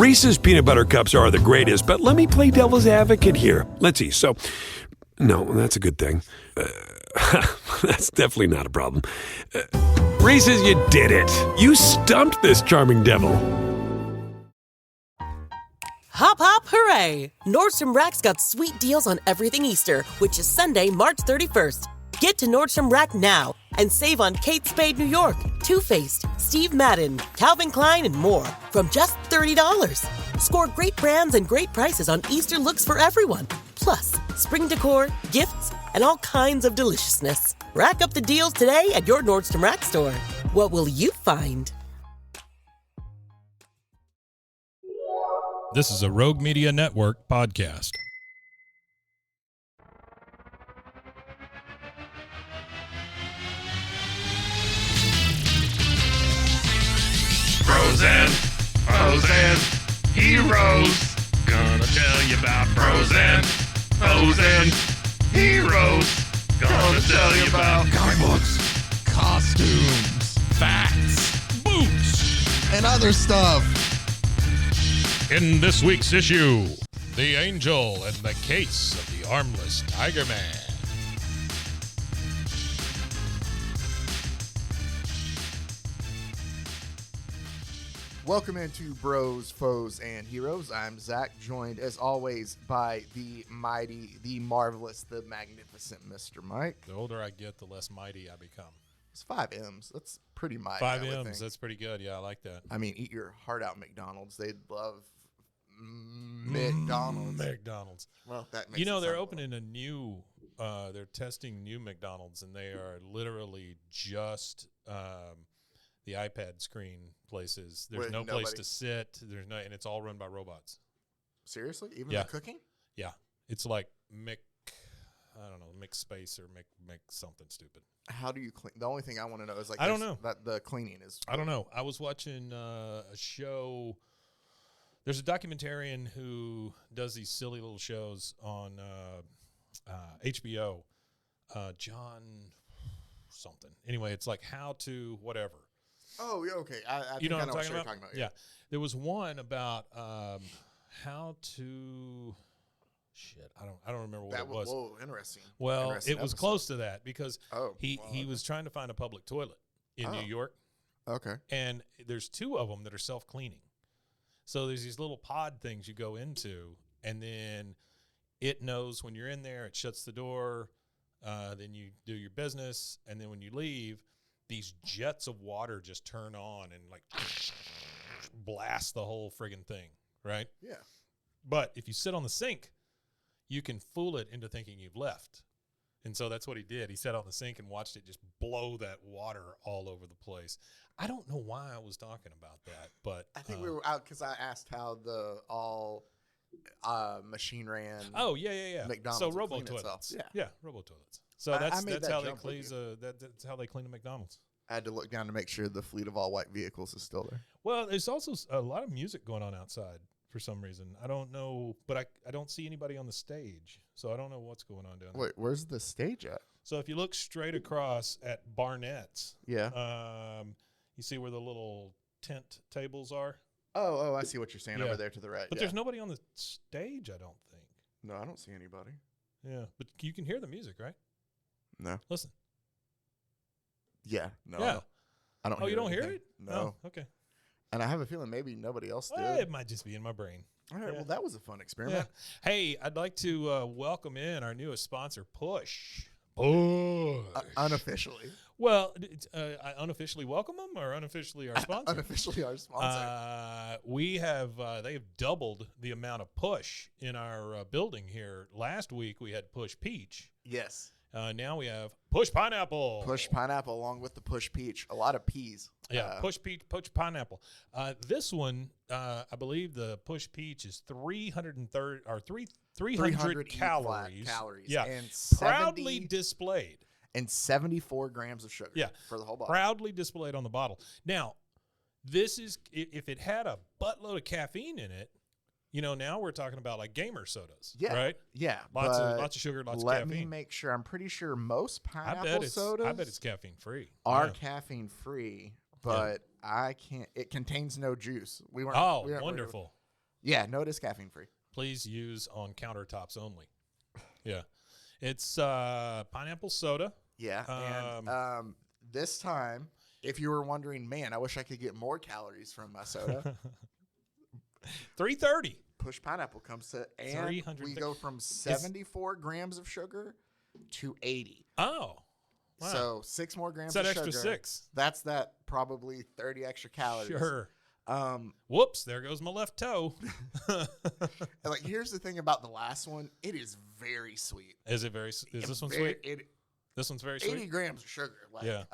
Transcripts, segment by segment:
Reese's Peanut Butter Cups are the greatest, but let me play devil's advocate here. Let's see. So, no, that's a good thing. That's definitely not a problem. Reese's, you did it. You stumped this charming devil. Hop, hop, hooray! Nordstrom Rack's got sweet deals on everything Easter, which is Sunday, March 31st. Get to Nordstrom Rack now and save on Kate Spade New York, Too Faced, Steve Madden, Calvin Klein, and more from just $30. Score great brands and great prices on Easter looks for everyone. Plus, spring decor, gifts, and all kinds of deliciousness. Rack up the deals today at your Nordstrom Rack store. What will you find? This is a Rogue Media Network podcast. Frozen, heroes. Gonna tell you about frozen heroes. Gonna tell you about comic books, costumes, Facts, boots. and other stuff. In this week's issue, The Angel and the Case of the Armless Tiger Man. Welcome into Bros, Foes, and Heroes. I'm Zach, joined as always by the mighty, the marvelous, the magnificent Mr. Mike. The older I get, the less mighty I become. It's 5 M's. That's pretty mighty. 5 I would M's, think. that's pretty good. Yeah, I like that. I mean, eat your heart out, McDonald's. They'd love McDonald's. McDonald's. Well, that makes You know, it they're sound opening a new, they're testing new McDonald's, and they are literally just the iPad screen places. There's With no place nobody. to sit. There's no, and it's all run by robots. Seriously? Even Yeah. the cooking? Yeah, it's like I don't know, mix space or make something stupid. How do you clean? The only thing I want to know is like I don't know. that the cleaning is. I don't know. I was watching a show. There's a documentarian who does these silly little shows on HBO. John something. Anyway, it's like how to whatever. Oh, yeah, okay. I You think know I what know I'm what you're talking talking about. Yeah. There was one about how to. Shit, I don't remember what it was. Whoa, interesting. Well, Interesting it was episode. close to that because he okay. was trying to find a public toilet in New York. Okay. And there's 2 of them that are self-cleaning. So there's these little pod things you go into, and then it knows when you're in there, it shuts the door, then you do your business, and then when you leave, these jets of water just turn on and like blast the whole friggin' thing, right? Yeah. But if you sit on the sink, you can fool it into thinking you've left. And so that's what he did. He sat on the sink and watched it just blow that water all over the place. I don't know why I was talking about that, but I think we were out because I asked how the all machine ran. Oh yeah. McDonald's so would robo clean itself. toilets. Yeah. Yeah, robo toilets. So I that's made that how they jump with clean that's how they clean a McDonald's. I had to look down to make sure the fleet of all white vehicles is still there. Well, there's also a lot of music going on outside for some reason. I don't know, but I don't see anybody on the stage, so I don't know what's going on down there. Wait, where's the stage at? So if you look straight across at Barnett's, Yeah. you see where the little tent tables are. Oh, I see what you're saying Yeah. over there to the right. But yeah. there's nobody on the stage, I don't think. No, I don't see anybody. Yeah, but you can hear the music, right? No. Listen. Yeah. No. Yeah. I don't. Oh, you don't hear anything. it? No. Oh, okay. And I have a feeling maybe nobody else did. Well, it might just be in my brain. All right. yeah. Well, that was a fun Yeah. experiment. Hey, I'd like to welcome in our newest sponsor, Push. Unofficially. Well, I unofficially welcome them or unofficially our sponsor? Unofficially our sponsor. We have they have doubled the amount of Push in our building here. Last week we had Push Peach. Yes. Now we have Push Pineapple. Push pineapple along with the push peach. A lot of peas. Yeah, Push Peach, Push Pineapple. This one, I believe the Push Peach is 330 or 300 calories. Yeah, And proudly 70 displayed. and 74 grams of sugar. Yeah. For the whole bottle. Proudly displayed on the bottle. Now, this is if it had a buttload of caffeine in it. You know, now we're talking about like gamer sodas, Yeah. right? Yeah. Lots of sugar, lots of caffeine. Let me make sure. I'm pretty sure most I pineapple bet sodas it's caffeine free. are Yeah. caffeine free, but I can't. It contains no juice. We weren't. Oh, we weren't worried wonderful. Yeah, no, it is caffeine free. Please use on countertops only. Yeah. It's pineapple soda. Yeah, and this time, if you were wondering, man, I wish I could get more calories from my soda. 330. Push Pineapple comes to, and 300 we go from 74 grams of sugar to 80. Oh. Wow. So 6 more grams It's that of extra sugar. 6. That's that probably 30 extra calories. Sure. Um, Whoops, there goes my left toe. and like, here's the thing about the last one. It is very sweet. Is this one Very- sweet? This one's very sweet. 80 grams of sugar. Like, Yeah.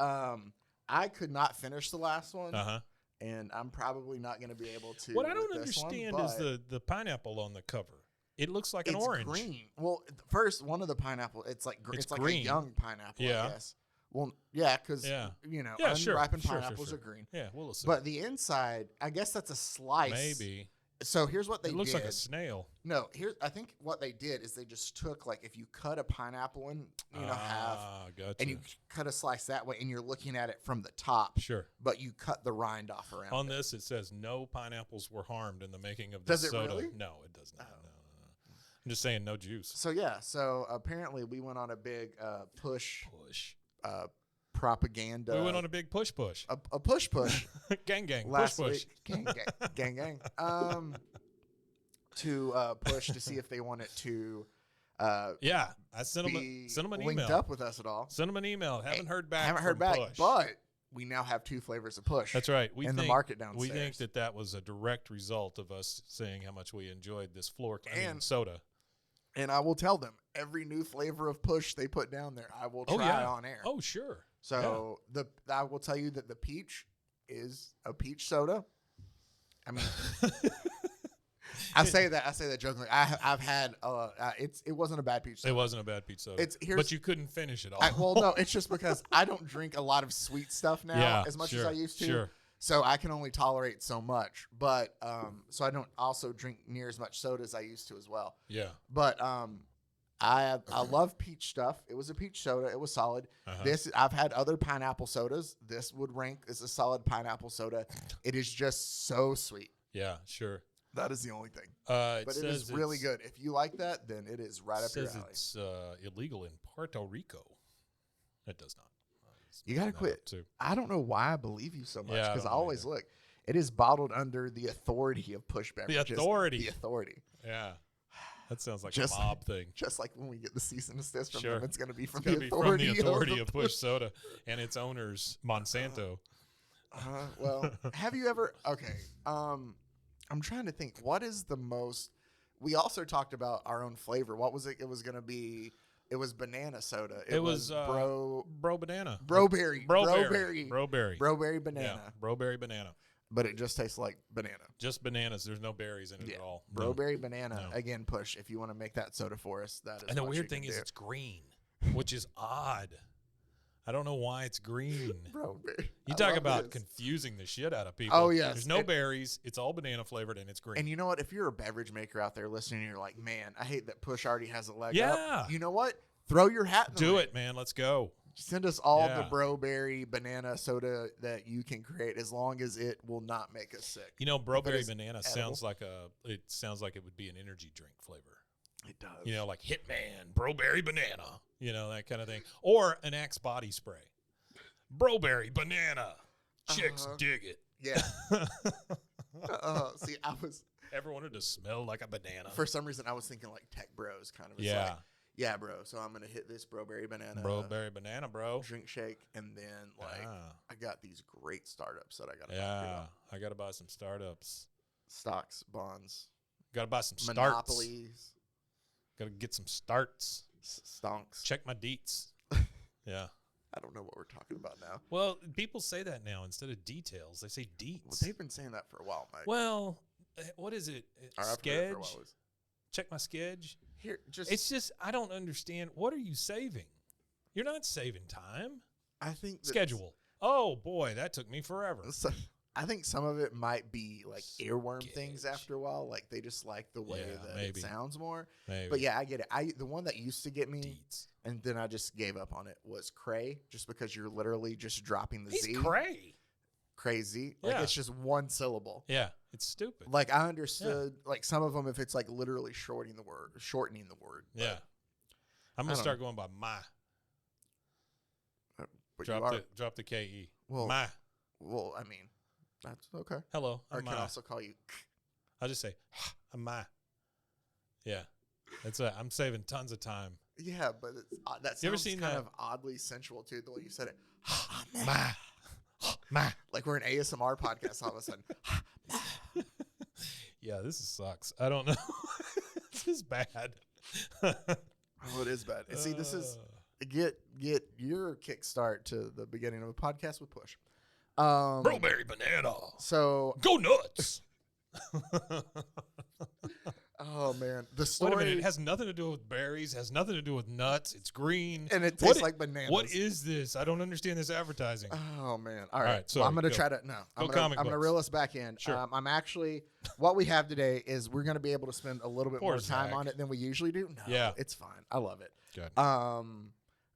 I could not finish the last one. Uh-huh. And I'm probably not going to be able to. What I don't with this one, understand is but the pineapple on the cover. It looks like an it's orange. green. Well, first one of the pineapple, it's like It's like green. a young pineapple. Yeah. I guess. Well, yeah, because Yeah. unripened Sure, pineapples sure. are green. Yeah, we'll assume. But the inside, I guess that's a slice. Maybe. So here's what they It looks did. like a snail. No, I think what they did is they just took, like, if you cut a pineapple in, half, Gotcha. and you cut a slice that way, and you're looking at it from the top, Sure. but you cut the rind off around On it. this, it says no pineapples were harmed in the making of the Does it soda. really? No, it does not. No. I'm just saying no juice. So yeah, so apparently we went on a big push Push. propaganda. We went on a big push. a push Gang. last Push. week. Gang. To push to see if they wanted to Yeah, I sent be them an linked email. up with us at all. Send them an email. Haven't heard back. Haven't heard from back, Push. but we now have 2 flavors of push. That's right. in the market downstairs. We think that was a direct result of us saying how much we enjoyed this And- soda. And I will tell them every new flavor of push they put down there, I will try on air. Oh, sure. So I will tell you that the peach is a peach soda. I mean, I say that jokingly. I've had it wasn't a bad peach soda. It wasn't a bad peach soda. But you couldn't finish it all. Well, no, it's just because I don't drink a lot of sweet stuff now as much as I used to. Sure. So I can only tolerate so much. But so I don't also drink near as much soda as I used to as well. Yeah. But I love peach stuff. It was a peach soda. It was solid. Uh-huh. I've had other pineapple sodas. This would rank as a solid pineapple soda. It is just so sweet. Yeah, sure. That is the only thing. But But it is really good. If you like that, then it is right up your says alley. it's illegal in Puerto Rico. It does not. You got to Looking that quit. up, too. I don't know why I believe you so much Yeah, I because don't I know always either. look. It is bottled under the authority of Push Beverages. authority. The authority. Yeah. That sounds like Just- a mob thing. Just like when we get the cease and desist from Sure. them, it's going to be from It's going the to be from the authority the of Push Soda and its owners, Monsanto. Well, have you ever? Okay. I'm trying to think. What is the most? We also talked about our own flavor. What was it? It was going to be. It was banana soda. It was bro banana. broberry. Broberry. Broberry banana. Yeah, broberry banana. But it just tastes like banana. Just bananas. There's no berries in it at all. Broberry banana. No. Again, Push. If you want to make that soda for us, that is. And the what you weird thing can is do. it's green, which is odd. I don't know why it's green. Broberry. You I talk love about this. confusing the shit out of people. Oh, yes. There's no And- berries. It's all banana flavored and it's green. And you know what? If you're a beverage maker out there listening, you're like, man, I hate that Push already has a leg Yeah. up. You know what? Throw your hat in the Do ring. it, man. Let's go. Send us all Yeah. the Broberry banana soda that you can create, as long as it will not make us sick. You know, Broberry is banana edible. sounds like it would be an energy drink flavor. It does. You know, like Hitman, Broberry banana, you know, that kind of thing. Or an Axe body spray. Broberry banana. Chicks Uh-huh. dig it. Yeah. See, I was Ever wanted to smell like a banana? for some reason I was thinking like Tech Bros kind of. It's Yeah. like, yeah, bro. So I'm gonna hit this Broberry banana Broberry banana, bro. drink shake, and then like Ah. I got these great startups that I gotta talk Yeah. about. I got to buy some startups. Stocks, bonds, Got to buy some starts. monopolies, Got to get some starts. stonks. Check my deets. Yeah. I don't know what we're talking about now. Well, people say that now instead of details. They say deets. Well, they've been saying that for a while, Mike. Well, what is it? Or I've heard it for a while. Sketch? Check my sketch. Here, just It's just, I don't understand. What are you saving? You're not saving time. I think that Schedule. Oh, boy, that took me forever. I think some of it might be like earworm things Sketch. after a while. Like they just like the way Yeah, that maybe. it sounds more. Maybe. But yeah, I get it. The one that used to get me, Deets. and then I just gave up on it, was Cray, just because you're literally just dropping the He's Z. cray. crazy. Like, Yeah. it's just one syllable. Yeah, it's stupid. Like, I understood, like, some of them, if it's, like, literally shortening the word. Yeah. I'm going to start going by my. But you are, Drop the K-E. Well, My. well, I mean, that's okay. Hello, Or I'm I can my. also call you. I'll just say, I'm my. Yeah. I'm saving tons of time. Yeah, but that You ever sounds seen kind that? of oddly sensual, too, the way you said it. My. Like we're an ASMR podcast all of a sudden. Yeah, this sucks. I don't know. This is bad. Oh, it is bad. And see, this is get your kickstart to the beginning of a podcast with Push. Strawberry banana. So, Go nuts. oh man, the Wait story. a minute. It has nothing to do with berries. Has nothing to do with nuts. It's green. And it tastes like bananas. What is this? I don't understand this advertising. Oh man! All right, so well, I'm gonna go. try to I'm comic gonna books. reel us back in. Sure. I'm actually what we have today is we're gonna be able to spend a little bit Poor more time Zach. on it than we usually do. No, Yeah. it's fine. I love it. Good.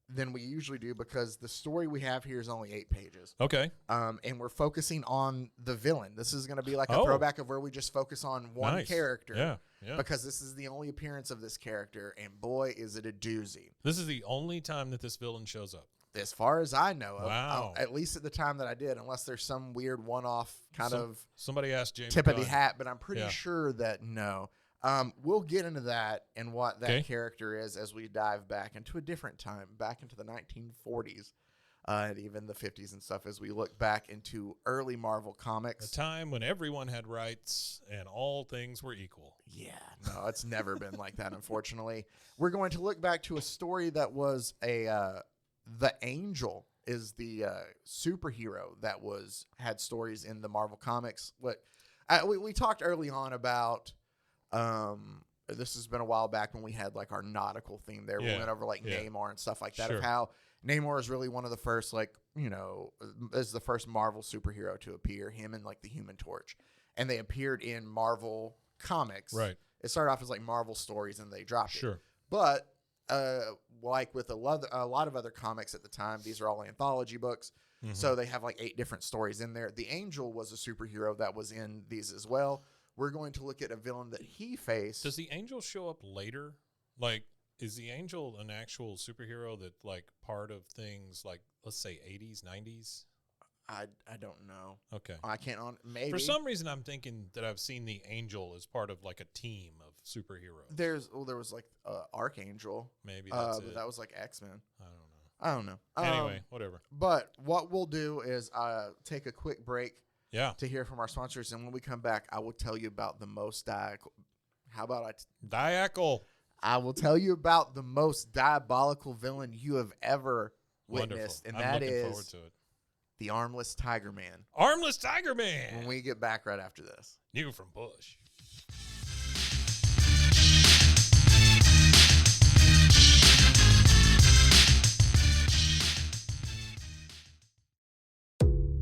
Than we usually do because the story we have here is only 8 pages. Okay. And we're focusing on the villain. This is going to be like a Oh. throwback of where we just focus on one Nice. character. Yeah. Yeah. Because this is the only appearance of this character, and boy, is it a doozy. This is the only time that this villain shows up. As far as I know of, Wow. at least at the time that I did, unless there's some weird one-off kind of Somebody asked James tip of the Gunn. hat, but I'm pretty Yeah. sure that no. We'll get into that and what that Okay. character is as we dive back into a different time, back into the 1940s, and even the 50s and stuff, as we look back into early Marvel A comics. time when everyone had rights and all things were equal. Yeah, no, it's never been like that, unfortunately. We're going to look back to a story that was the Angel is the superhero that had stories in the Marvel comics. We talked early on about this has been a while back when we had like our nautical theme there. We Yeah, went over like yeah. Namor and stuff like that, Sure. of how Namor is really one of the first, is the first Marvel superhero to appear, him and like the Human Torch. And they appeared in Marvel comics. Right. It started off as like Marvel stories and they dropped it. Sure. But like with a lot of other comics at the time, these are all anthology books. Mm-hmm. So they have like 8 different stories in there. The Angel was a superhero that was in these as well. We're going to look at a villain that he faced. Does the Angel show up later? Like, is the Angel an actual superhero that, like, part of things like, let's say, 80s, 90s? I don't know. Okay. I can't maybe. For some reason, I'm thinking that I've seen the Angel as part of, like, a team of superheroes. there was like Archangel. Maybe that's but it. that was like X-Men. I don't know. I don't know. Anyway, whatever. But what we'll do is take a quick break Yeah. to hear from our sponsors, and when we come back, I will tell you about the most How about Diacal. I will tell you about the most diabolical villain you have ever Wonderful. witnessed, and I'm that looking forward is to it. the Armless Tiger Man. Armless Tiger Man. When we get back right after this. New from Bush.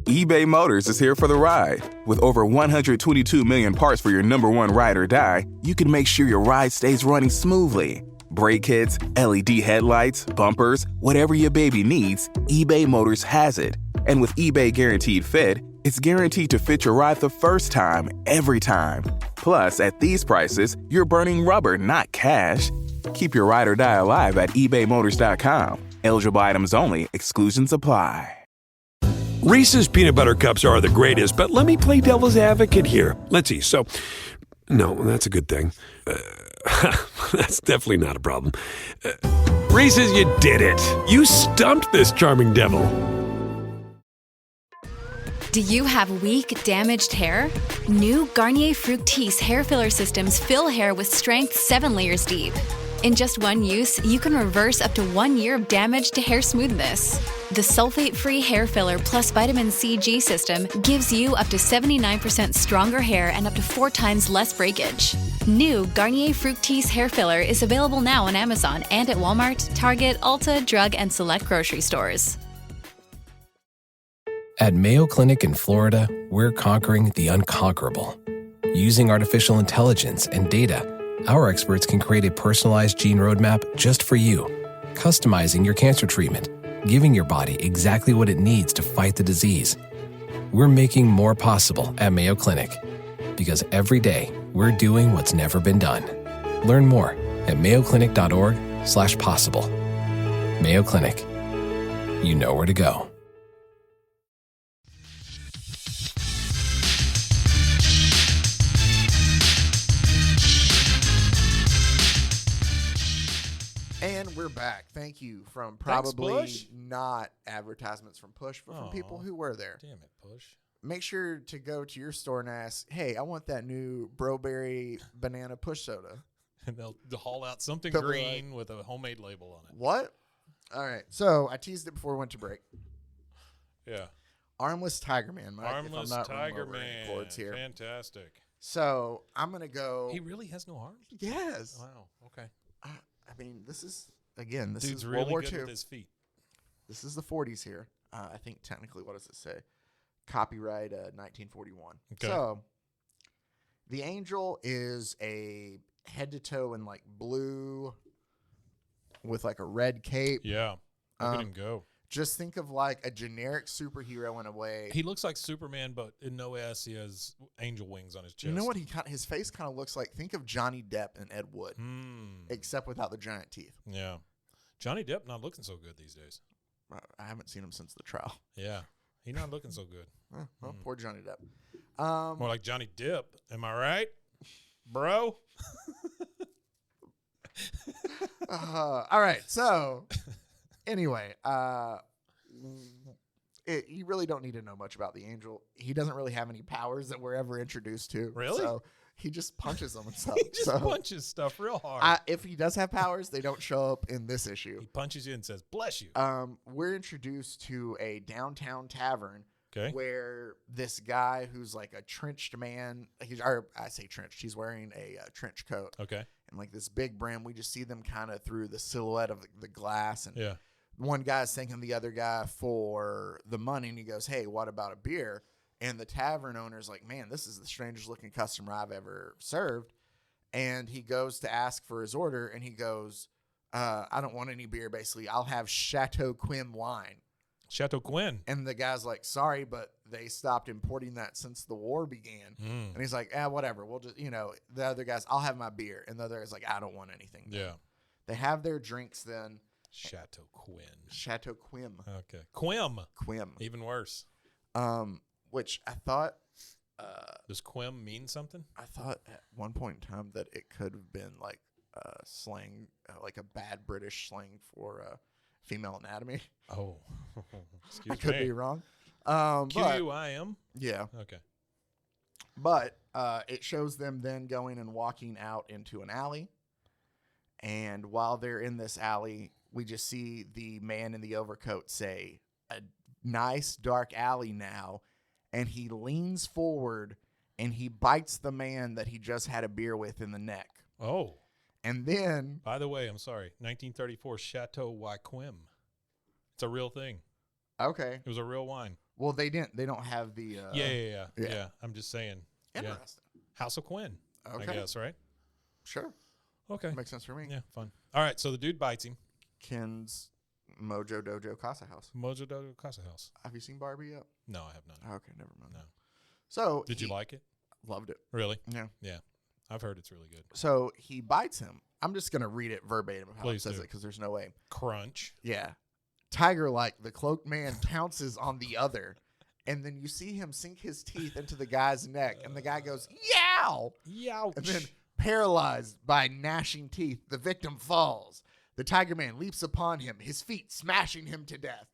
eBay Motors is here for the ride. With over 122 million parts for your number one ride or die, you can make sure your ride stays running smoothly. Brake kits, LED headlights, bumpers, whatever your baby needs, eBay Motors has it. And with eBay Guaranteed Fit, it's guaranteed to fit your ride the first time, every time. Plus, at these prices, you're burning rubber, not cash. Keep your ride or die alive at ebaymotors.com. Eligible items only. Exclusions apply. Reese's peanut butter cups are the greatest, but let me play devil's advocate here. Let's see. So, no, that's a good thing. That's definitely not a problem. Reese's, you did it. You stumped this charming devil. Do you have weak, damaged hair? New Garnier Fructis hair filler systems fill hair with strength 7 layers deep. In just one use, you can reverse up to 1 year of damage to hair smoothness. The sulfate-free hair filler plus vitamin C G system gives you up to 79% stronger hair and up to 4 times less breakage. New Garnier Fructis hair filler is available now on Amazon and at Walmart, Target, Ulta, drug, and select grocery stores. At Mayo Clinic in Florida, we're conquering the unconquerable. Using artificial intelligence and data, our experts can create a personalized gene roadmap just for you, customizing your cancer treatment, giving your body exactly what it needs to fight the disease. we're making more possible at Mayo Clinic. Because every day, we're doing what's never been done. Learn more at mayoclinic.org/possible. Mayo Clinic. You know where to go. And we're back. Thank you from Thanks, probably Push. not advertisements from Push, but from people who were there. Damn it, Push. Make sure to go to your store and ask, hey, I want that new Broberry banana push soda. And they'll haul out something They'll be green with a homemade label on it. What? All right. So I teased it before we went to break. Yeah. Armless Tiger Man. Mike, Armless if I'm not running Tiger over any Man. cords here. Fantastic. So I'm going to go. He really has no arms? Yes. Wow. Okay. I mean, this is, again, this Dude's is really World War good II. with his feet. This is the 40s here. I think technically, what does it say? Copyright 1941. Okay. So the Angel is a head to toe in like blue with like a red cape. Yeah. Look at him go. Just think of like a generic superhero in a way. He looks like Superman, but in no ass, he has angel wings on his chest. You know what his face kind of looks like? Think of Johnny Depp and Ed Wood, except without the giant teeth. Yeah. Johnny Depp not looking so good these days. I haven't seen him since the trial. Yeah. He's not looking so good. Well, poor Johnny Depp. More like Johnny Depp. Am I right, bro? All right. So, anyway, you really don't need to know much about the Angel. He doesn't really have any powers that we're ever introduced to. Really? So he just punches them and stuff. He just punches stuff real hard. If he does have powers, they don't show up in this issue. He punches you and says, "Bless you." We're introduced to a downtown tavern. Okay. Where this guy who's like a trenched man, I say trenched, he's wearing a trench coat. Okay. And like this big brim, we just see them kind of through the silhouette of the glass. And Yeah. one guy's thanking the other guy for the money, and he goes, hey, what about a beer? And the tavern owner's like, man, this is the strangest looking customer I've ever served. And he goes to ask for his order, and he goes, I don't want any beer, basically. I'll have Chateau Quim wine. Chateau Quinn. And the guy's like, sorry, but they stopped importing that since the war began. And he's like, whatever. We'll just, the other guy's, I'll have my beer. And the other guy's like, I don't want anything. Yeah. They have their drinks then. Chateau Quinn. Chateau Quim. Okay. Quim. Quim. Even worse. Which I thought. Does Quim mean something? I thought at one point in time that it could have been like slang, like a bad British slang for female anatomy. Oh. Excuse I could me. be wrong. QUIM? Yeah. Okay. But it shows them then going and walking out into an alley. And while they're in this alley, we just see the man in the overcoat say, a nice dark alley now. And he leans forward and he bites the man that he just had a beer with in the neck. Oh. And then... By the way, I'm sorry. 1934 Chateau Quim. It's a real thing. Okay. It was a real wine. Well, they don't have the... Yeah. I'm just saying. Interesting. Yeah. House of Quinn. Okay. I guess, right? Sure. Okay. Makes sense for me. Yeah, fun. All right, so the dude bites him. Ken's Mojo Dojo Casa House. Mojo Dojo Casa House. Have you seen Barbie yet? No, I have not. Okay, never mind. No. So Did you like it? Loved it. Really? Yeah. Yeah. I've heard it's really good. So he bites him. I'm just gonna read it verbatim of how Please it says do. it because there's no way. Crunch. Yeah. Tiger like the cloaked man pounces on the other, and then you see him sink his teeth into the guy's neck, and the guy goes, yow! Youch. And then, paralyzed by gnashing teeth, the victim falls. The Tiger Man leaps upon him, his feet smashing him to death.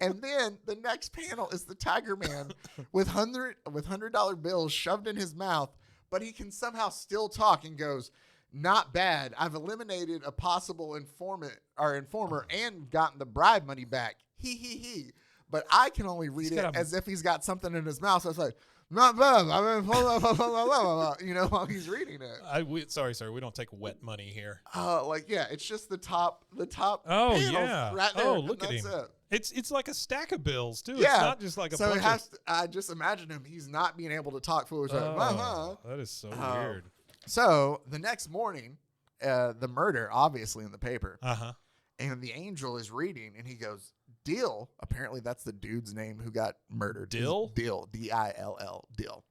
And then the next panel is the Tiger Man with $100 bills shoved in his mouth, but he can somehow still talk and goes, not bad. I've eliminated a possible informer and gotten the bribe money back. He. But I can only read it as if he's got something in his mouth. So it's like, not bad. I mean, while he's reading it. Sorry, sir. We don't take wet money here. It's just the top. Oh, panel yeah. right there. Oh, look at That's him. It. It's like a stack of bills, too. Yeah. It's not just like a bunch of... I just imagine him. He's not being able to talk fluid. That is so weird. So the next morning, the murder, obviously in the paper. Uh-huh. And the Angel is reading, and he goes, Dill, apparently that's the dude's name who got murdered. Dill? Dill, D-I-L-L, Dill.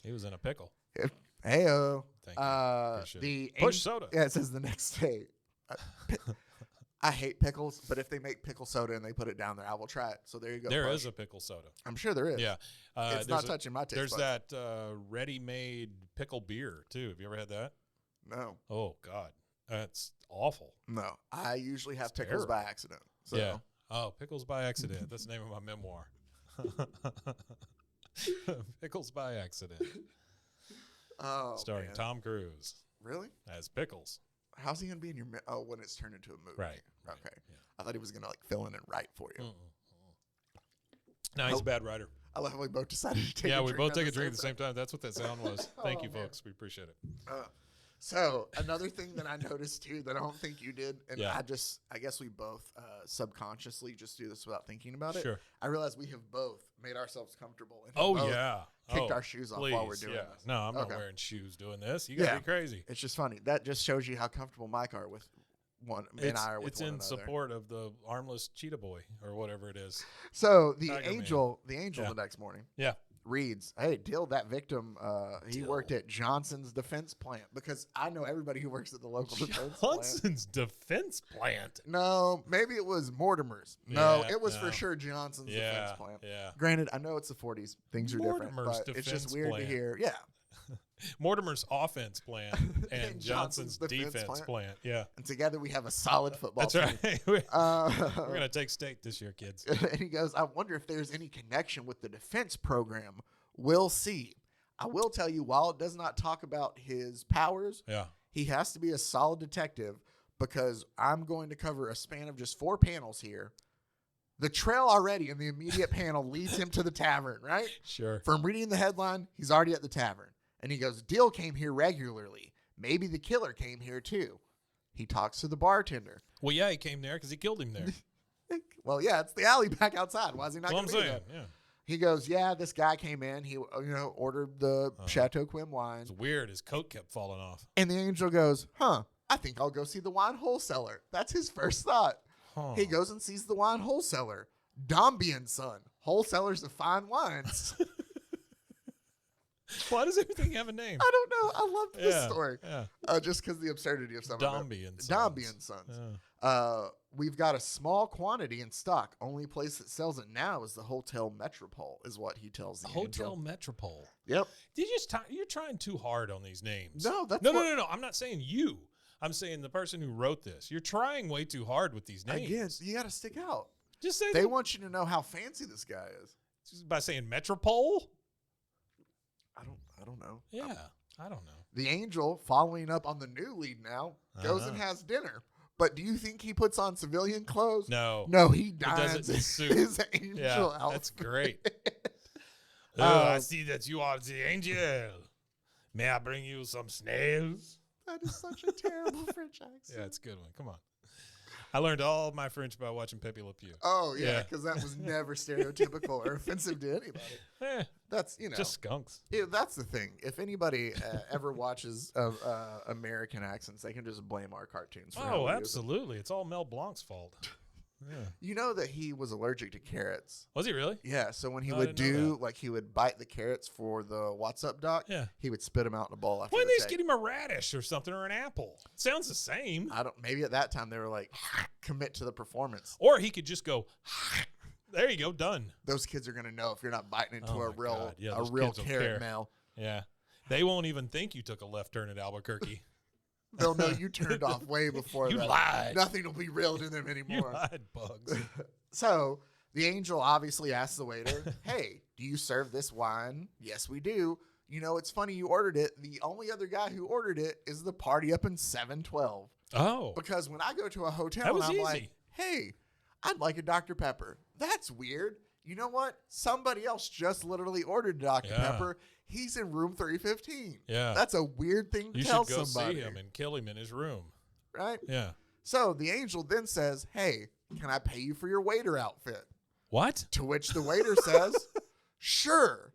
He was in a pickle. Heyo. Thank you. Appreciate it. The Push soda. Yeah, it says the next day. I hate pickles, but if they make pickle soda and they put it down there, I will try it. So there you go. There Push. is a pickle soda. I'm sure there is. Yeah. It's not touching my taste There's buds. that ready-made pickle beer, too. Have you ever had that? No. Oh, God. That's awful. No. I usually have It's pickles by terrible. accident. So. Yeah. Oh, Pickles by Accident. That's the name of my memoir. Pickles by Accident. Oh, Starring man. Tom Cruise Really? as Pickles. How's he going to be in your when it's turned into a movie? Right. Okay. I thought he was going to fill in and write for you. No, he's Oh. a bad writer. I love how we both decided to take Yeah, a we drink both at take the a drink at the same same time. That's what that sound was. Thank you, man. folks. We appreciate it. So another thing that I noticed too that I don't think you did, and Yeah. I guess we both subconsciously just do this without thinking about it. Sure. I realize we have both made ourselves comfortable. And Oh, both yeah. kicked Oh, our shoes off while we're please, doing yeah. this. No, I'm not Okay. wearing shoes doing this. You got to Yeah. be crazy. It's just funny. That just shows you how comfortable Mike are with one, and I are with It's one in another. support of the armless cheetah boy or whatever it is. So the Tiger Man. angel Yeah. the next morning Yeah. reads, "Hey, Dill, that victim, he Dill. worked at Johnson's defense plant," because I know everybody who works at the local defense plant. Johnson's defense plant. No, maybe it was Mortimer's. No, Yeah, it was no. for sure Johnson's defense plant. Yeah. Granted, I know it's the 40s. Things are different, Mortimer's but it's just defense weird plant. to hear. Yeah. Mortimer's offense plan and And Johnson's Johnson's defense defense plan. Yeah. And together we have a solid football That's team. right. We're Uh, going to take state this year, kids. and he goes, "I wonder if there's any connection with the defense program. We'll see. I will tell you, while it does not talk about his powers, Yeah. he has to be a solid detective, because I'm going to cover a span of just 4 panels here. The trail already in the immediate panel leads him to the tavern, right? Sure. From reading the headline, he's already at the tavern. And he goes, Dill came here regularly. Maybe the killer came here too. He talks to the bartender. Well, yeah, he came there because he killed him there. Well, yeah, it's the alley back outside. Why is he not That's what going I'm to be saying. there? Yeah. He goes, yeah, this guy came in. He, ordered the Chateau Quim wine. It's weird. His coat kept falling off. And the angel goes, I think I'll go see the wine wholesaler. That's his first thought. Huh. He goes and sees the wine wholesaler. Dombey and Son, wholesalers of fine wines. Why does everything have a name? I don't know. I love this Yeah, story. yeah. Just because the absurdity of some Dombey of and it. Sons. Dombey and Sons. We've got a small quantity in stock. Only place that sells it now is the Hotel Metropole, is what he tells the Hotel angel. Metropole. Yep. Did you just you're trying too hard on these names. No, that's no. I'm not saying you. I'm saying the person who wrote this. You're trying way too hard with these names. Again, you got to stick out. Just say They want you to know how fancy this guy is. just by saying Metropole. I don't know. Yeah, I don't know. The angel, following up on the new lead now, goes and has dinner. But do you think he puts on civilian clothes? No. No, he does dines it in suit. his angel Yeah, outfit. that's great. I see that you are the angel. May I bring you some snails? That is such a terrible French accent. Yeah, it's a good one. Come on. I learned all my French by watching Pepe Le Pew. Oh, yeah, Yeah. because that was never stereotypical or offensive to anybody. Eh, That's, just skunks. yeah, that's the thing. If anybody ever watches American accents, they can just blame our cartoons for how Oh, we use them. absolutely. It's all Mel Blanc's fault. Yeah. You know that he was allergic to carrots. Was he really? Yeah, so when he I would didn't know do, like, he would bite the carrots for the What's Up doc, Yeah. he would spit them out in a bowl after Why the didn't they just take. get him a radish or something or an apple? Sounds the same. Maybe at that time they were like, commit to the performance. Or he could just go, there you go, done. Those kids are going to know if you're not biting into Oh a my real God. Yeah, a those real kids don't carrot care. male. Yeah. They won't even think you took a left turn at Albuquerque. They'll know you turned off way before You that. lied. Nothing will be real to them You anymore. lied, Bugs. So the angel obviously asks the waiter, hey, do you serve this wine? Yes, we do. You know, it's funny you ordered it. The only other guy who ordered it is the party up in 712. Oh. Because when I go to a hotel That and was I'm easy. like, hey, I'd like a Dr. Pepper. That's weird. You know what? Somebody else just literally ordered Dr. Yeah. Pepper. He's in room 315. Yeah. That's a weird thing to You tell should go somebody. see him and kill him in his room. Right? Yeah. So the angel then says, hey, can I pay you for your waiter outfit? What? To which the waiter says, Sure.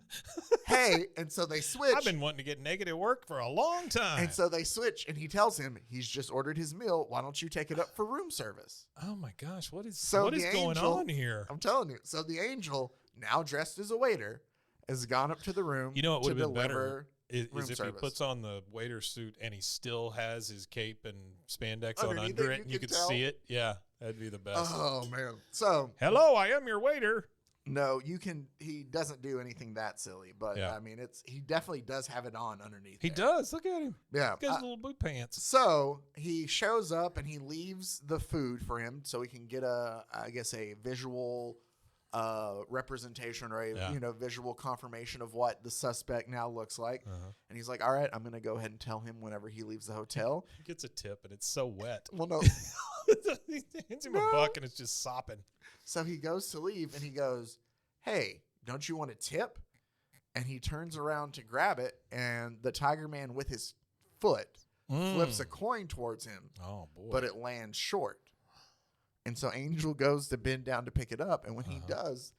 Hey, and so they switch. I've been wanting to get naked at work for a long time. And so they switch, and he tells him he's just ordered his meal. Why don't you take it up for room service? Oh my gosh, what is So the going angel- on here? I'm telling you. So the angel, now dressed as a waiter, has gone up to the room. You know what to would have been better deliver is room if service. he puts on the waiter suit and he still has his cape and spandex on Underneath under it, it, and you you can could tell. see it. Yeah, that'd be the best. Oh man. So Hello, I am your waiter. no, you can. He doesn't do anything that silly, but Yeah. I mean, he definitely does have it on underneath. He there. does. Look at him. Yeah. He's got his little boot pants. So he shows up and he leaves the food for him so he can get a visual representation or a visual confirmation of what the suspect now looks like. And he's like, all right, I'm going to go ahead and tell him whenever he leaves the hotel. He gets a tip, and it's so wet. Well, no. He hands him a buck, and it's just sopping. So he goes to leave and he goes, hey, don't you want a tip? And he turns around to grab it, and the Tiger Man with his foot flips a coin towards him. Oh, boy. But it lands short. And so Angel goes to bend down to pick it up. And when he does,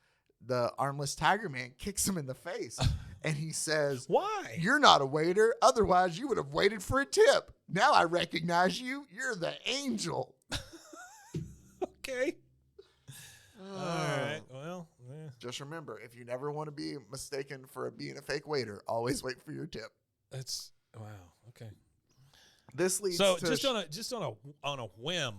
the armless Tiger Man kicks him in the face. And he says, why? You're not a waiter. Otherwise, you would have waited for a tip. Now I recognize you. You're the angel. Okay. All right. Well, Just remember, if you never want to be mistaken for being a fake waiter, always wait for your tip. that's wow. Okay. This leads So to just on a whim,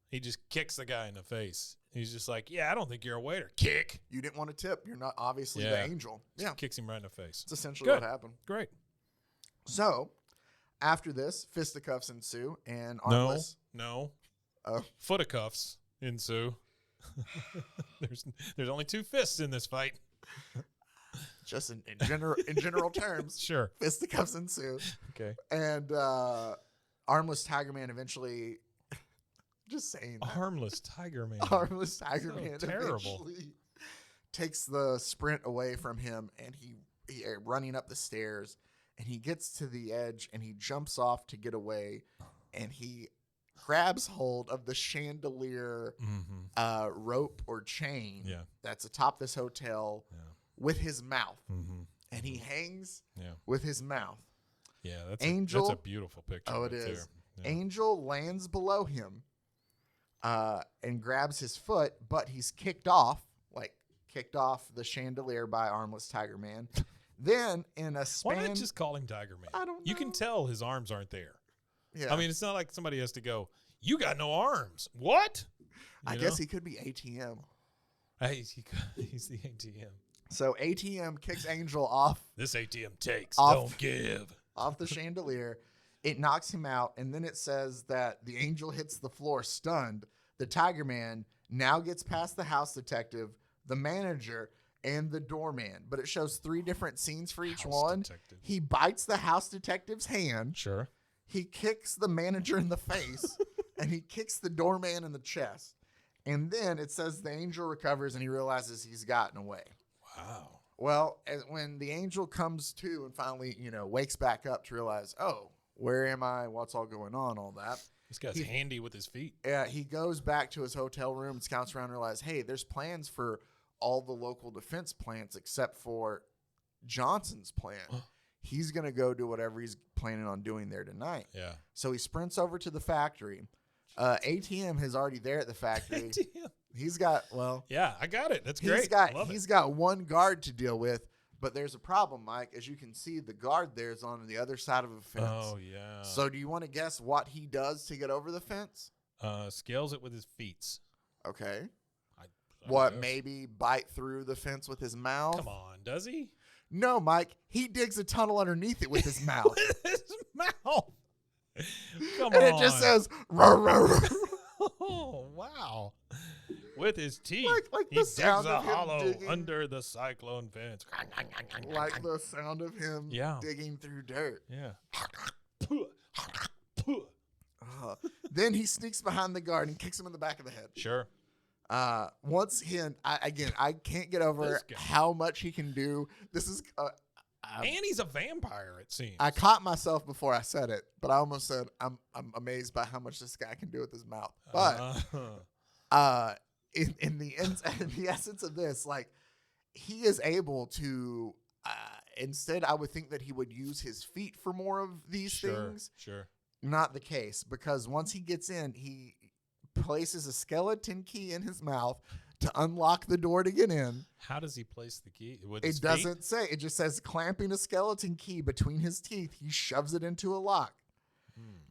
he just kicks the guy in the face. He's just like, yeah, I don't think you're a waiter. Kick. you didn't want a tip. You're not obviously the Yeah. angel. Yeah, Kicks him right in the face. it's essentially Good. what happened. Great. So after this, fisticuffs ensue, and Armless. No. Oh. Footacuffs ensue. There's only two fists in this fight. Just in general terms, Sure. fisticuffs ensue, Okay. and Armless Tiger Man eventually. Just saying that. Armless Tiger Man. Armless Tiger So Man terrible. eventually takes the sprint away from him, and he running up the stairs, and he gets to the edge, and he jumps off to get away, and he grabs hold of the chandelier rope or chain Yeah. that's atop this hotel with his mouth, Mm-hmm. and he hangs Yeah. with his mouth. Yeah. That's Angel- that's a beautiful picture. Oh, it right is. there. Yeah. Angel lands below him and grabs his foot, but he's kicked off the chandelier by Armless Tiger Man. Then in a Why span, not just call him Tiger Man? I don't You can know. tell his arms aren't there. yeah, I mean, it's not like somebody has to go, you got no arms. What? I You guess know? he could be ATM. Hey, he's the ATM. So ATM kicks Angel off This ATM takes, Off. don't give. the chandelier. It knocks him out, and then it says that the Angel hits the floor stunned. The Tiger Man now gets past the house detective, the manager, and the doorman. But it shows 3 different scenes for each House one. detective. He bites the house detective's hand. Sure. He kicks the manager in the face, and he kicks the doorman in the chest. And then it says the Angel recovers, and he realizes he's gotten away. Wow. Well, when the Angel comes to and finally, wakes back up to realize, oh, where am I? What's all going on? All that. This guy's handy with his feet. He goes back to his hotel room and scouts around and realizes, hey, there's plans for all the local defense plants except for Johnson's plant. He's going to go do whatever he's planning on doing there tonight. Yeah. So he sprints over to the factory. ATM is already there at the factory. ATM. He's got, Yeah, I got it. That's great. He's got one guard to deal with, but there's a problem, Mike. As you can see, the guard there is on the other side of a fence. Oh, yeah. So do you want to guess what he does to get over the fence? Scales it with his feet. Okay. I What, guess. maybe bite through the fence with his mouth? Come on, does he? No, Mike. He digs a tunnel underneath it with his mouth. His mouth. Come And on. it just says, "Row, row, row." Oh, wow. With his teeth. Like he the digs sound a of him hollow digging. under the cyclone fence. like the sound of him Yeah. digging through dirt. Yeah. Then he sneaks behind the guard and kicks him in the back of the head. Sure. Once I can't get over This guy. how much he can do. This is And he's a vampire, it seems. I caught myself before I said it, but I almost said I'm amazed by how much this guy can do with his mouth. But in the essence of this, like he is able to, instead, I would think that he would use his feet for more of these things. Sure. Not the case, because once he gets in, he places a skeleton key in his mouth to unlock the door to get in. How does he place the key? With his It feet? doesn't say. It just says clamping a skeleton key between his teeth. He shoves it into a lock.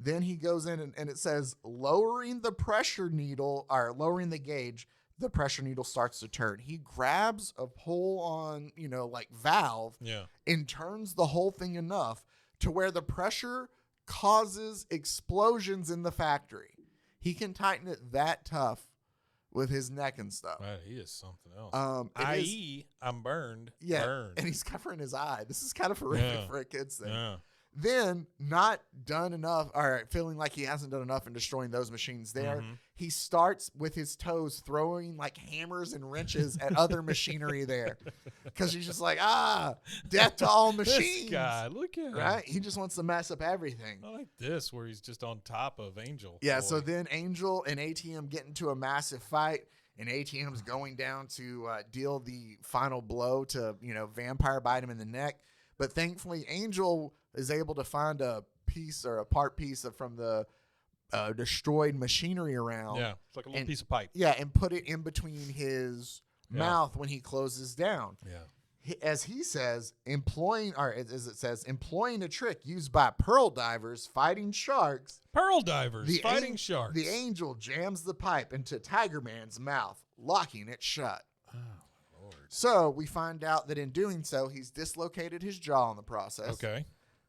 Then he goes in and it says lowering the pressure needle or lowering the gauge, the pressure needle starts to turn. He grabs a pull on, like valve and turns the whole thing enough to where the pressure causes explosions in the factory. He can tighten it that tough with his neck and stuff. Right, he is something else. I.e., I'm burned. Yeah, burned. and he's covering his eye. This is kind of horrific for a kid's thing. Yeah. Then, not done enough, or feeling like he hasn't done enough in destroying those machines there, he starts with his toes throwing like hammers and wrenches at other machinery there. Because he's just like, death to all machines. This guy, look at him. Right? He just wants to mess up everything. I like this, where he's just on top of Angel. Yeah, Boy. so then Angel and ATM get into a massive fight, and ATM's going down to deal the final blow to, vampire bite him in the neck. But thankfully, Angel is able to find a piece or a part piece from the destroyed machinery around. Yeah, it's like a little piece of pipe. Yeah, and put it in between his mouth when he closes down. Yeah. As he says, employing a trick used by pearl divers fighting sharks. Pearl divers fighting sharks. The Angel jams the pipe into Tiger Man's mouth, locking it shut. Oh, Lord. So we find out that in doing so, he's dislocated his jaw in the process. Okay.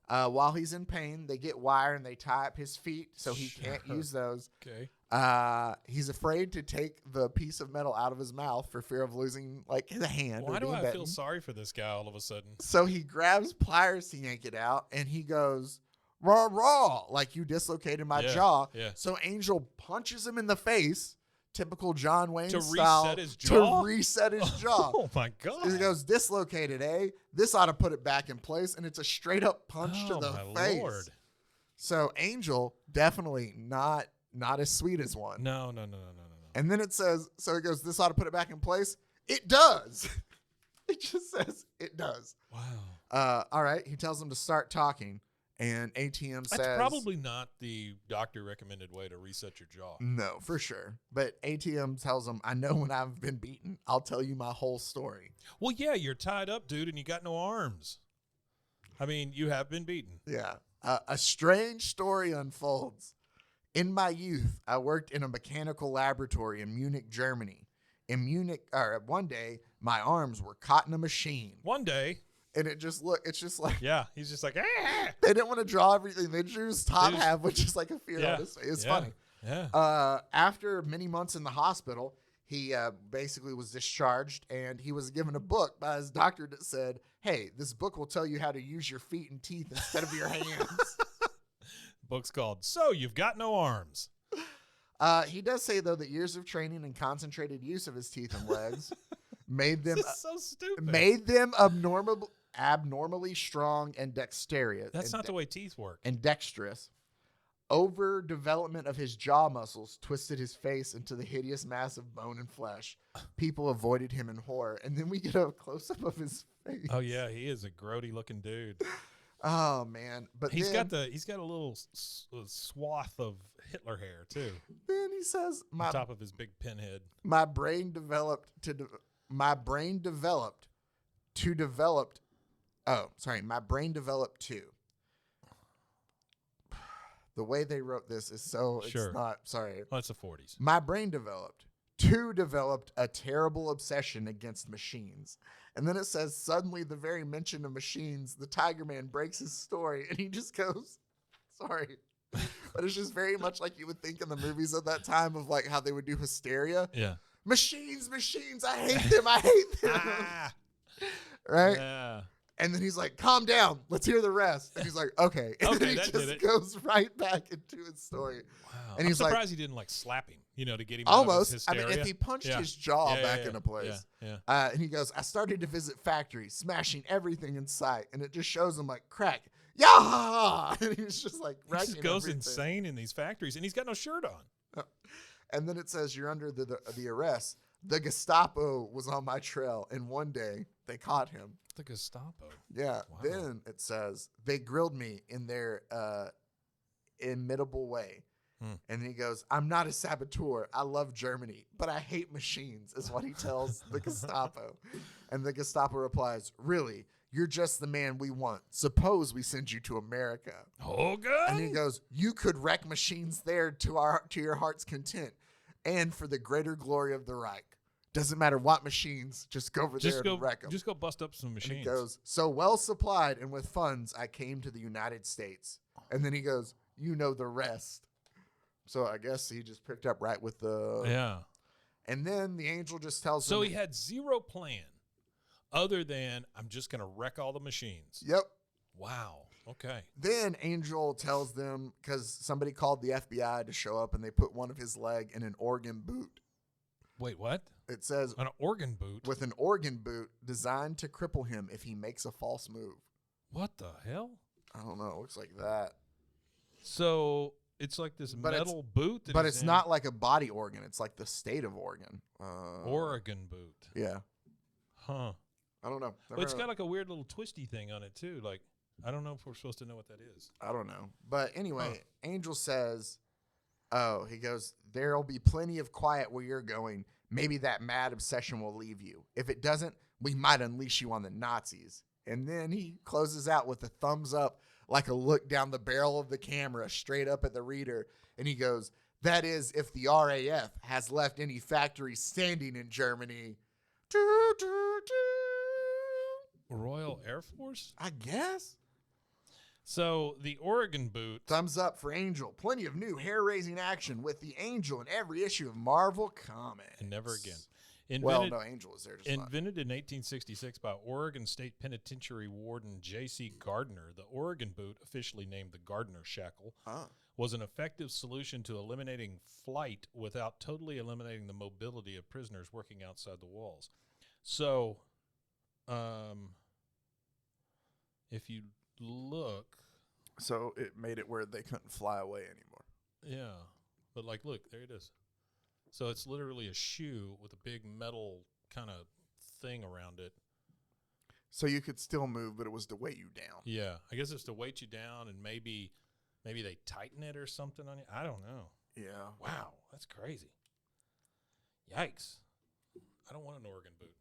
While he's in pain, they get wire and they tie up his feet so he can't use those. Okay. He's afraid to take the piece of metal out of his mouth for fear of losing his hand. Why or do being I bitten. feel sorry for this guy all of a sudden? So he grabs pliers to yank it out, and he goes, "Raw, raw!" Like, you dislocated my jaw. Yeah. So Angel punches him in the face, typical John Wayne To style, reset his jaw? to reset his jaw. Oh my God! He goes, "Dislocated, eh? This ought to put it back in place." And it's a straight up punch to the my face. Lord. So Angel definitely not as sweet as one. No. And then it says, so it goes, "This ought to put it back in place." It does. It just says it does. Wow. All right. He tells him to start talking, and ATM says, That's probably not the doctor recommended way to reset your jaw. no, for sure. But ATM tells him, "I know when I've been beaten. I'll tell you my whole story." Well, yeah, you're tied up, dude, and you got no arms. I mean, you have been beaten. Yeah. A strange story unfolds. In my youth, I worked in a mechanical laboratory in Munich, Germany. In Munich, one day, my arms were caught in a machine. One day. And it's just like, Yeah, he's just like, ah! they didn't want to draw everything. They drew his top half, which is like a fear on his face. It's funny. Yeah. After many months in the hospital, he basically was discharged, and he was given a book by his doctor that said, "Hey, this book will tell you how to use your feet and teeth instead of your hands." Book's called So You've Got No Arms. He does say, though, that years of training and concentrated use of his teeth and legs made them This is so stupid. abnormally strong and dexterous. That's not the way teeth work. And dexterous. Overdevelopment of his jaw muscles twisted his face into the hideous mass of bone and flesh. People avoided him in horror. And then we get a close-up of his face. Oh yeah, he is a grody looking dude. Oh man, but he's then, got a little swath of Hitler hair too. Then he says, on top of his big pinhead. My brain developed. My brain developed too. The way they wrote this is so. Sure. It's not. Sorry. Well, it's the 40s. My brain developed a terrible obsession against machines. And then it says, suddenly, the very mention of machines, the Tiger Man breaks his story, and he just goes, sorry. But it's just very much like you would think in the movies of that time of like how they would do hysteria. Yeah. Machines, I hate them. Right? Yeah. And then he's like, calm down. Let's hear the rest. And he's like, okay. And then he that did just it. goes right back into his story. Wow. And he's I'm like, surprised he didn't like slap him, to get him out of almost. his I hysteria. mean, if he punched his jaw back into place. Yeah. And he goes, I started to visit factories, smashing everything in sight. And it just shows him like crack. Yeah. And he's just like, he just goes insane in these factories, and he's got no shirt on. And then it says, you're under the arrest The Gestapo was on my trail, and one day they caught him. The Gestapo. Yeah. Wow. Then it says they grilled me in their imitable way. And he goes, I'm not a saboteur. I love Germany, but I hate machines, is what he tells the Gestapo. And the Gestapo replies, really? You're just the man we want. Suppose we send you to America. Oh, God. And he goes, you could wreck machines there to your heart's content and for the greater glory of the Reich. Doesn't matter what machines, just go over there and wreck them. Just go bust up some machines. And he goes, so well supplied and with funds, I came to the United States. And then he goes, you know the rest. So I guess he just picked up right with the... Yeah. And then the angel just tells him... So he had zero plan other than, I'm just going to wreck all the machines. Yep. Wow. Okay. Then Angel tells them, because somebody called the FBI to show up, and they put one of his leg in an organ boot. Wait, what? It says... An organ boot? With an organ boot designed to cripple him if he makes a false move. What the hell? I don't know. It looks like that. So... It's like this metal boot. But it's not like a body organ. It's like the state of organ. Oregon boot. Yeah. Huh. I don't know. Well, it's got like a weird little twisty thing on it, too. Like, I don't know if we're supposed to know what that is. I don't know. But anyway, Angel says, he goes, there'll be plenty of quiet where you're going. Maybe that mad obsession will leave you. If it doesn't, we might unleash you on the Nazis. And then he closes out with a thumbs up, like a look down the barrel of the camera straight up at the reader. And he goes, that is, if the RAF has left any factory standing in Germany. Royal Air Force? I guess. So the Oregon boot. Thumbs up for Angel. Plenty of new hair-raising action with the Angel in every issue of Marvel Comics. And never again. Angel is there. Just invented in 1866 by Oregon State Penitentiary Warden J.C. Gardner, the Oregon boot, officially named the Gardner Shackle, was an effective solution to eliminating flight without totally eliminating the mobility of prisoners working outside the walls. So, if you look... So it made it where they couldn't fly away anymore. Yeah. But, like, look, there it is. So it's literally a shoe with a big metal kind of thing around it. So you could still move, but it was to weight you down. Yeah, I guess it's to weight you down, and maybe they tighten it or something on you. I don't know. Yeah. Wow, that's crazy. Yikes. I don't want an Oregon boot.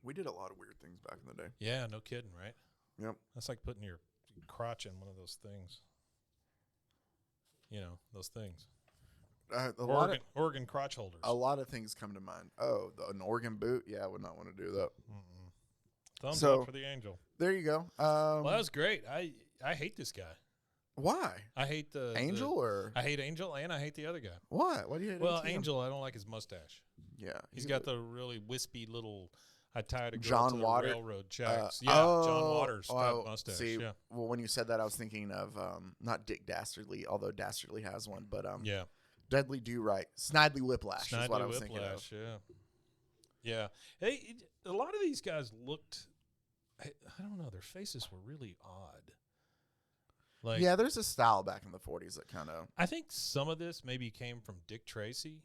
We did a lot of weird things back in the day. Yeah, no kidding, right? Yep. That's like putting your crotch in one of those things. You know, those things. Organ crotch holders. A lot of things come to mind. Oh, an organ boot? Yeah, I would not want to do that. Thumbs up for the Angel. There you go. Well, that was great. I hate this guy. Why? I hate the Angel or I hate Angel and I hate the other guy. Why? Why do you hate Angel? I don't like his mustache. Yeah, he's got the really wispy little. I tied a girl John to the Water railroad tracks. John Waters mustache. See, yeah. Well, when you said that, I was thinking of not Dick Dastardly, although Dastardly has one, but yeah. Dudley Do Right. Snidely Whiplash is what I was thinking of. Yeah. Hey, a lot of these guys looked, I don't know, their faces were really odd. Like, yeah, there's a style back in the 40s that kind of... I think some of this maybe came from Dick Tracy.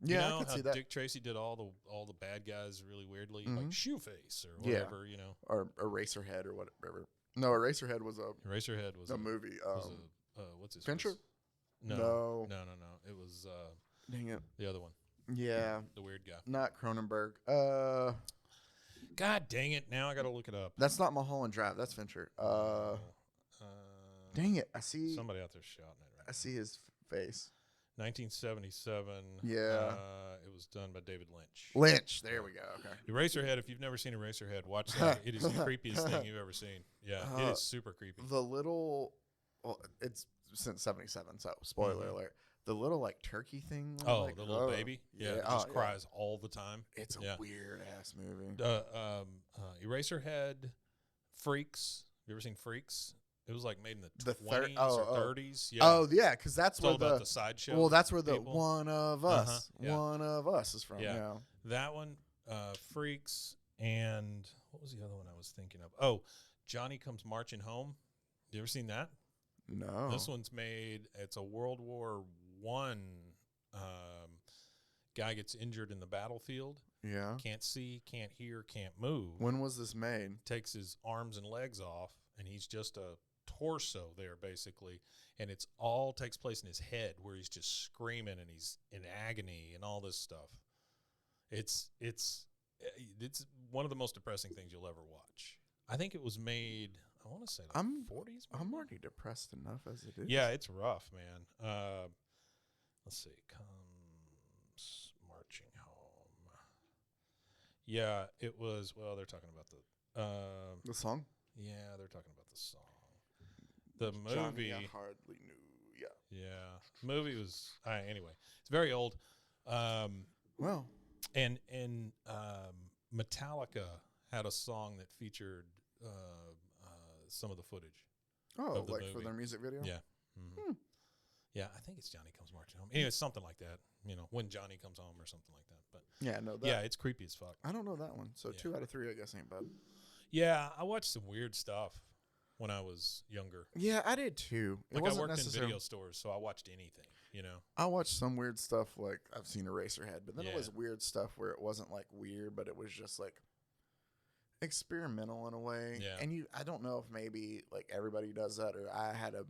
Yeah, you know, I could how see that. Dick Tracy did all the bad guys really weirdly, like Shoeface or whatever, you know. Or Eraserhead or whatever. No, Eraserhead was a movie. What's his Fincher? face? No. It was dang it. The other one. Yeah. The weird guy. Not Cronenberg. God dang it. Now I got to look it up. That's not Mulholland Drive. That's Fincher. Dang it. I see. Somebody out there shouting it. Right I see his face. 1977. Yeah. It was done by David Lynch. Lynch. There we go. Okay. Eraserhead. If you've never seen Eraserhead, watch that. It is the creepiest thing you've ever seen. Yeah. It is super creepy. The little, well, it's since 77, so spoiler alert. The little like turkey thing. Oh, the little baby. Yeah. It just cries all the time. It's a weird ass movie. Eraserhead, Freaks. Have you ever seen Freaks? It was like made in the 20s or 30s. Yeah. Oh, yeah, because that's it's where all about the sideshow. Well, that's where the people. One of Us is from. Yeah. That one, Freaks, and what was the other one I was thinking of? Oh, Johnny Comes Marching Home. You ever seen that? No. This one's made. It's a World War I Guy gets injured in the battlefield. Yeah. Can't see, can't hear, can't move. When was this made? Takes his arms and legs off, and he's just a torso there, basically. And it's all takes place in his head, where he's just screaming and he's in agony and all this stuff. It's one of the most depressing things you'll ever watch. I think it was made, I want to say, like 40s. Maybe? I'm already depressed enough as it is. Yeah, it's rough, man. Let's see. Comes marching home. Yeah, it was. Well, they're talking about The song? Yeah, they're talking about the song. The movie. Johnny, I hardly knew. Yeah. Yeah, movie was. Anyway, it's very old. Well, and Metallica had a song that featured some of the footage. oh, of the like for movie. their music video? Yeah. Mm-hmm. Yeah, I think it's Johnny Comes Marching Home. Anyway, it's something like that. When Johnny comes home or something like that. But Yeah, no. That, yeah, it's creepy as fuck. I don't know that one. So Yeah. 2 out of 3, I guess, ain't bad. Yeah, I watched some weird stuff when I was younger. Yeah, I did too. It Like I wasn't worked in necessarily. video stores, so I watched anything. I watched some weird stuff, like I've seen Eraserhead, but then it Yeah. was weird stuff where it wasn't like weird, but it was just like experimental in a way. Yeah. And I don't know if maybe like everybody does that, or I had a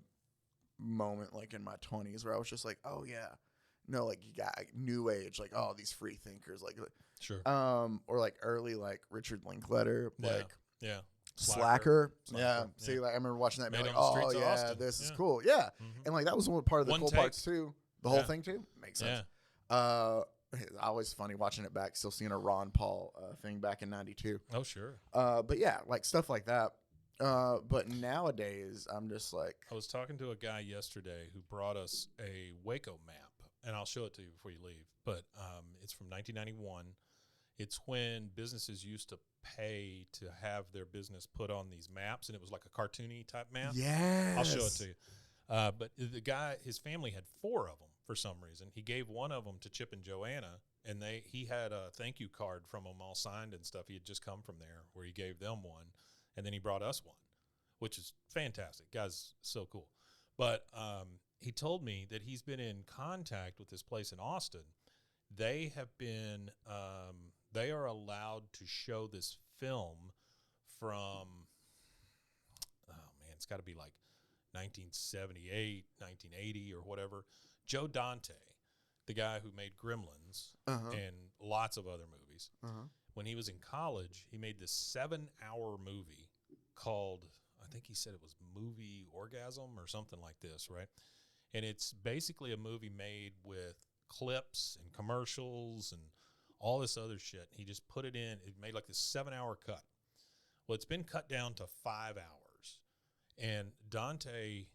moment like in my 20s where I was just like, oh yeah, no, like you got new age, like oh these free thinkers, like Sure. or like early like Richard Linklater, Yeah. like Yeah. Slacker. Yeah. Slacker, See, yeah. like I remember watching that, and Made being on like, the oh streets of yeah, Austin. this is Yeah. cool. Yeah. Mhm. And like that was one part of the One cool take. parts too. The whole Yeah. thing too makes sense. Yeah. Always funny watching it back. Still seeing a Ron Paul thing back in '92. Oh, sure. But yeah, like stuff like that. But nowadays, I'm just like, I was talking to a guy yesterday who brought us a Waco map, and I'll show it to you before you leave. But it's from 1991. It's when businesses used to pay to have their business put on these maps, and it was like a cartoony type map. yes, I'll show it to you. But the guy, his family had 4 of them for some reason. He gave one of them to Chip and Joanna, and he had a thank you card from them all signed and stuff. He had just come from there where he gave them one, and then he brought us one, which is fantastic. Guy's so cool. But he told me that he's been in contact with this place in Austin. They have been they are allowed to show this film from, oh man, it's got to be like 1978, 1980 or whatever. Joe Dante, the guy who made Gremlins and lots of other movies, when he was in college, he made this 7-hour movie called, I think he said it was Movie Orgasm or something like this, right? And it's basically a movie made with clips and commercials and all this other shit. He just put it in. It made like this 7-hour cut. Well, it's been cut down to 5 hours. And Dante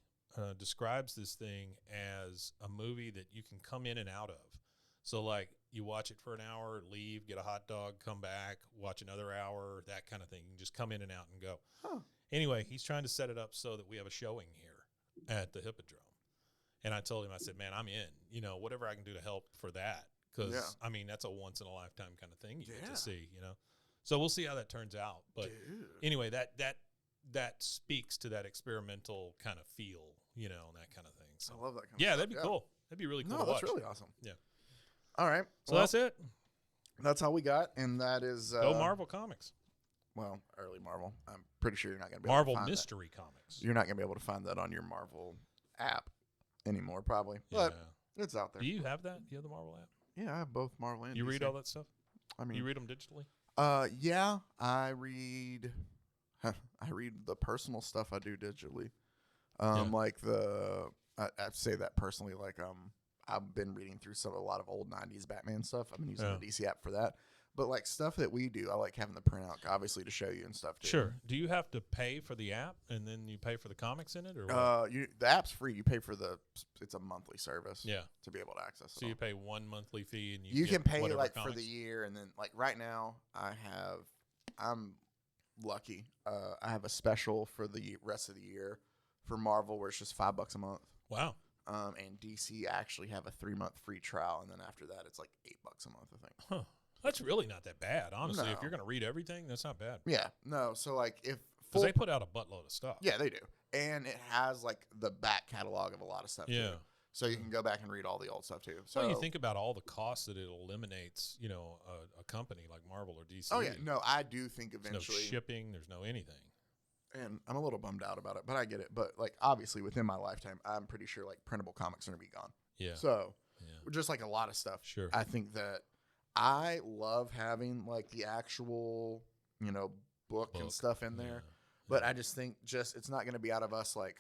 describes this thing as a movie that you can come in and out of. So, like, you watch it for an hour, leave, get a hot dog, come back, watch another hour, that kind of thing. You can just come in and out and go. Huh. Anyway, he's trying to set it up so that we have a showing here at the Hippodrome. And I told him, I said, man, I'm in. Whatever I can do to help for that. Because, Yeah. I mean, that's a once-in-a-lifetime kind of thing you get Yeah. to see, So we'll see how that turns out. But anyway, that speaks to that experimental kind of feel, and that kind of thing. So I love that kind of yeah, stuff. that'd be cool. That'd be really cool No, to that's watch. really awesome. Yeah. All right. So well, that's it. That's all we got, and that is Go Marvel Comics. Well, early Marvel. I'm pretty sure you're not going to be Marvel able to find Mystery Comics. That. You're not going to be able to find that on your Marvel app anymore, probably. Yeah. But it's out there. Do you have that? Do you have the Marvel app? Yeah, I have both Marvel and You DC. read all that stuff? I mean, You read them digitally? yeah, I read. I read the personal stuff I do digitally. Like I say that personally. Like I've been reading through a lot of old '90s Batman stuff. I've been using the DC app for that. But like stuff that we do, I like having the printout, obviously, to show you and stuff too. Sure. Do you have to pay for the app and then you pay for the comics in it, or what? The app's free. You pay for it's a monthly service. Yeah. To be able to access it. So you pay one monthly fee and You get can pay whatever like for comics? the year, and then like right now I'm lucky. I have a special for the rest of the year for Marvel where it's just $5 a month. Wow. And DC actually have a 3-month free trial, and then after that it's like $8 a month, I think. Huh. That's really not that bad, honestly. No. If you're going to read everything, that's not bad. Yeah, no. So like if Because they put out a buttload of stuff. yeah, they do, and it has like the back catalog of a lot of stuff. Yeah. Too. So you can go back and read all the old stuff too. So you think about all the costs that it eliminates, a company like Marvel or DC. Oh yeah, no, I do think eventually there's no shipping, there's no anything. And I'm a little bummed out about it, but I get it. But like obviously within my lifetime, I'm pretty sure like printable comics are gonna be gone. Yeah. So just like a lot of stuff. Sure. I think that I love having like the actual, book and stuff in there. But I just think it's not gonna be out of us like.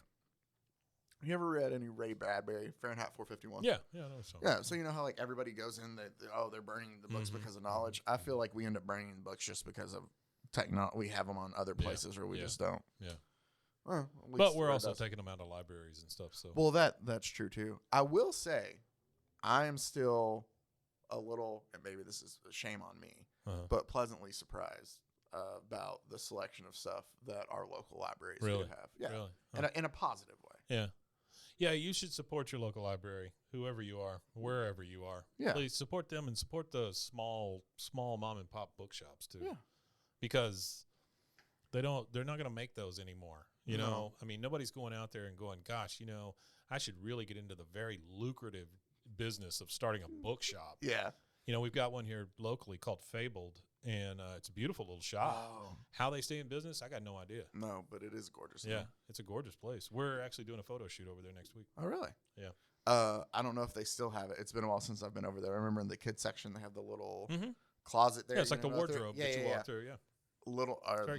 You ever read any Ray Bradbury, Fahrenheit 451? Yeah, I know some. Yeah, so you know how like everybody goes in, they're burning the books because of knowledge. I feel like we end up burning the books just because of technology. We have them on other places where we just don't. Yeah. Well, but we're also taking them out of libraries and stuff. So well, that's true too. I will say, I am still a little, and maybe this is a shame on me, but pleasantly surprised about the selection of stuff that our local libraries do have. Yeah, really? In a positive way. Yeah. Yeah, you should support your local library, whoever you are, wherever you are. Yeah. Please support them and support the small mom and pop bookshops too. Yeah. Because they're not going to make those anymore. You know, I mean, nobody's going out there and going, gosh, I should really get into the very lucrative business of starting a bookshop. Yeah. We've got one here locally called Fabled, and it's a beautiful little shop. Oh. How they stay in business, I got no idea. No, but it is gorgeous. Yeah, it's a gorgeous place. We're actually doing a photo shoot over there next week. Oh, really? Yeah. I don't know if they still have it. It's been a while since I've been over there. I remember in the kids section they have the little closet there. Yeah, it's like the wardrobe that you walk through. Yeah.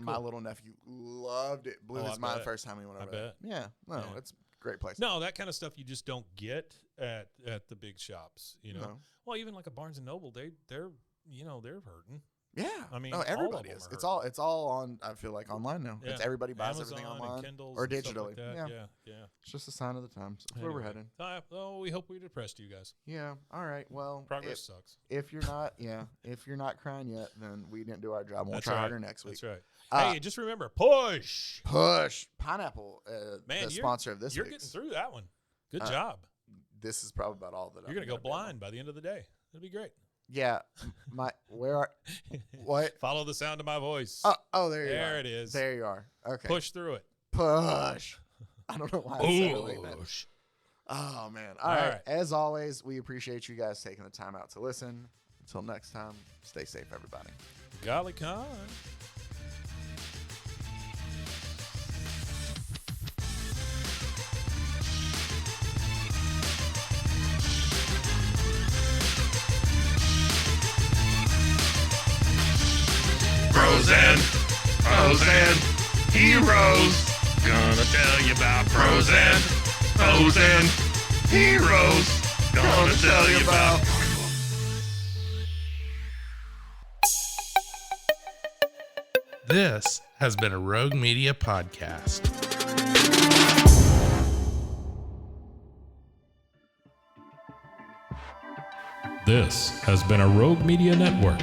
My little nephew loved it. Blew his mind the first time he went over there. Yeah. No, it's a great place. No, that kind of stuff you just don't get at the big shops. No. Well, even like a Barnes and Noble, they're hurting. Yeah, I mean, everybody is. It's all on. I feel like online now. Yeah. It's everybody buys Amazon everything online and or digitally. Like yeah. It's just a sign of the times. That's where we're heading. We hope we depressed you guys. Yeah. All right. Well, progress sucks. If you're not crying yet, then we didn't do our job. We'll try harder next week. That's right. Hey, just remember, push. Pineapple. Man, the sponsor of this. You're getting through that one. Good job. This is probably about all that. You're gonna go blind by the end of the day. It'll be great. Yeah, what? Follow the sound of my voice. Oh, there you are. There it is. There you are. Okay. Push through it. Push. I don't know why I said it like that. Oh man. All right. As always, we appreciate you guys taking the time out to listen. Until next time, stay safe, everybody. Golly con. Frozen heroes. Gonna tell you about Frozen heroes. Gonna tell you about. This has been a Rogue Media podcast. This has been a Rogue Media Network.